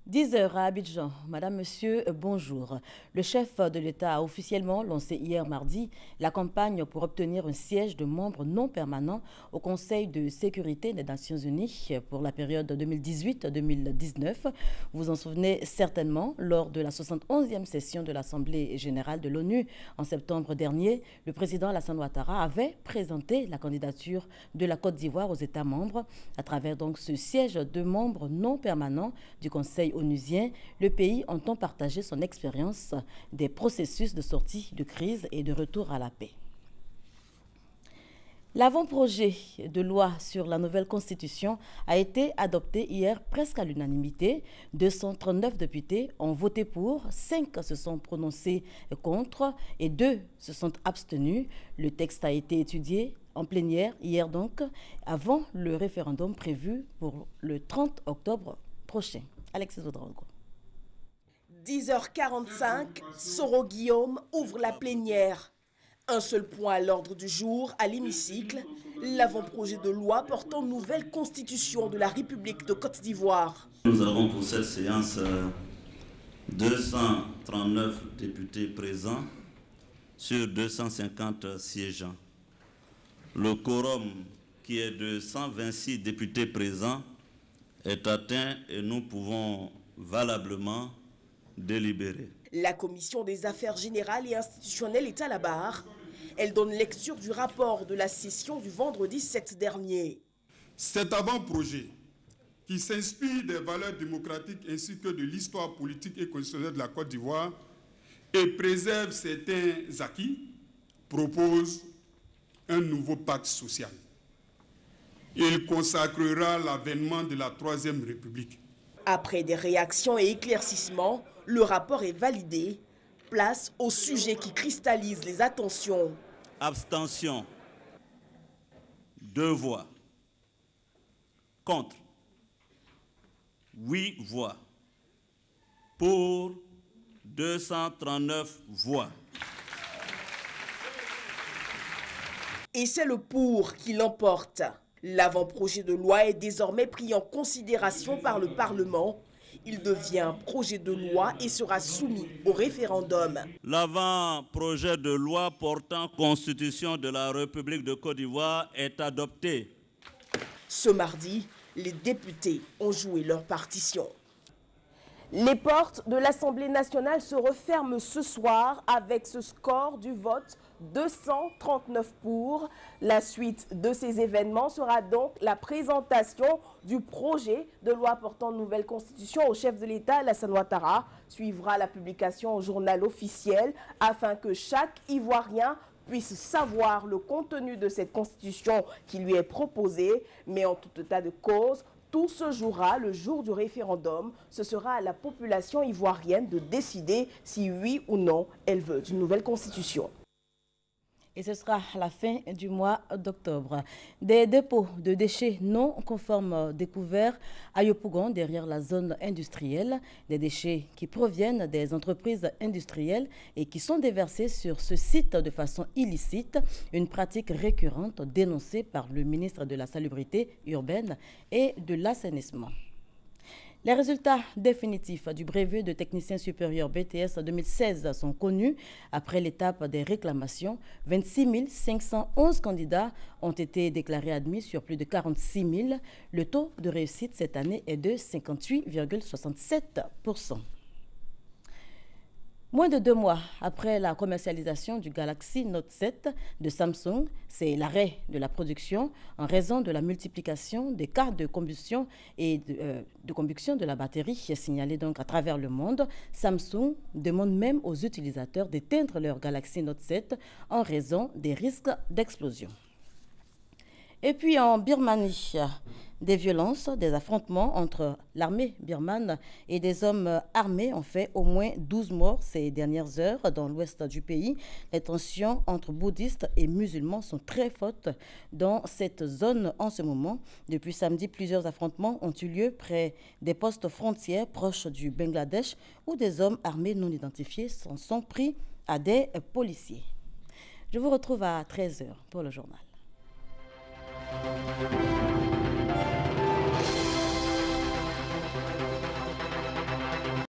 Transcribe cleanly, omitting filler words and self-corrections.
10 heures à Abidjan. Madame, Monsieur, bonjour. Le chef de l'État a officiellement lancé hier mardi la campagne pour obtenir un siège de membre non permanent au Conseil de sécurité des Nations Unies pour la période 2018-2019. Vous vous en souvenez certainement, lors de la 71e session de l'Assemblée générale de l'ONU en septembre dernier, le président Alassane Ouattara avait présenté la candidature de la Côte d'Ivoire aux États membres. À travers donc ce siège de membre non permanent du Conseil onusien, le pays entend partager son expérience des processus de sortie de crise et de retour à la paix. L'avant-projet de loi sur la nouvelle constitution a été adopté hier presque à l'unanimité. 239 députés ont voté pour, 5 se sont prononcés contre et 2 se sont abstenus. Le texte a été étudié en plénière hier donc, avant le référendum prévu pour le 30 octobre prochain. Alexis Ouedraogo. 10h45, Soro Guillaume ouvre la plénière. Un seul point à l'ordre du jour à l'hémicycle, l'avant-projet de loi portant nouvelle constitution de la République de Côte d'Ivoire. Nous avons pour cette séance 239 députés présents sur 250 siégeants. Le quorum qui est de 126 députés présents est atteint et nous pouvons valablement délibérer. La commission des affaires générales et institutionnelles est à la barre. Elle donne lecture du rapport de la session du vendredi 7 dernier. Cet avant-projet, qui s'inspire des valeurs démocratiques ainsi que de l'histoire politique et constitutionnelle de la Côte d'Ivoire et préserve certains acquis, propose un nouveau pacte social. Il consacrera l'avènement de la Troisième République. Après des réactions et éclaircissements, le rapport est validé. Place au sujet qui cristallise les attentions. Abstention, 2 voix. Contre, 8 voix. Pour, 239 voix. Et c'est le pour qui l'emporte. L'avant-projet de loi est désormais pris en considération par le Parlement. Il devient projet de loi et sera soumis au référendum. L'avant-projet de loi portant constitution de la République de Côte d'Ivoire est adopté. Ce mardi, les députés ont joué leur partition. Les portes de l'Assemblée nationale se referment ce soir avec ce score du vote 239 pour. La suite de ces événements sera donc la présentation du projet de loi portant nouvelle constitution au chef de l'État, Alassane Ouattara. Suivra la publication au journal officiel afin que chaque Ivoirien puisse savoir le contenu de cette constitution qui lui est proposée, mais en tout état de cause, tout se jouera le jour du référendum. Ce sera à la population ivoirienne de décider si oui ou non elle veut une nouvelle constitution. Et ce sera à la fin du mois d'octobre. Des dépôts de déchets non conformes découverts à Yopougon, derrière la zone industrielle. Des déchets qui proviennent des entreprises industrielles et qui sont déversés sur ce site de façon illicite. Une pratique récurrente dénoncée par le ministre de la Salubrité urbaine et de l'assainissement. Les résultats définitifs du brevet de technicien supérieur BTS 2016 sont connus. Après l'étape des réclamations, 26 511 candidats ont été déclarés admis sur plus de 46 000. Le taux de réussite cette année est de 58,67%. Moins de 2 mois après la commercialisation du Galaxy Note 7 de Samsung, c'est l'arrêt de la production en raison de la multiplication des cas de combustion et de combustion de la batterie signalés donc à travers le monde. Samsung demande même aux utilisateurs d'éteindre leur Galaxy Note 7 en raison des risques d'explosion. Et puis en Birmanie, des violences, des affrontements entre l'armée birmane et des hommes armés ont fait au moins 12 morts ces dernières heures dans l'ouest du pays. Les tensions entre bouddhistes et musulmans sont très fortes dans cette zone en ce moment. Depuis samedi, plusieurs affrontements ont eu lieu près des postes frontières proches du Bangladesh où des hommes armés non identifiés s'en sont pris à des policiers. Je vous retrouve à 13h pour le journal.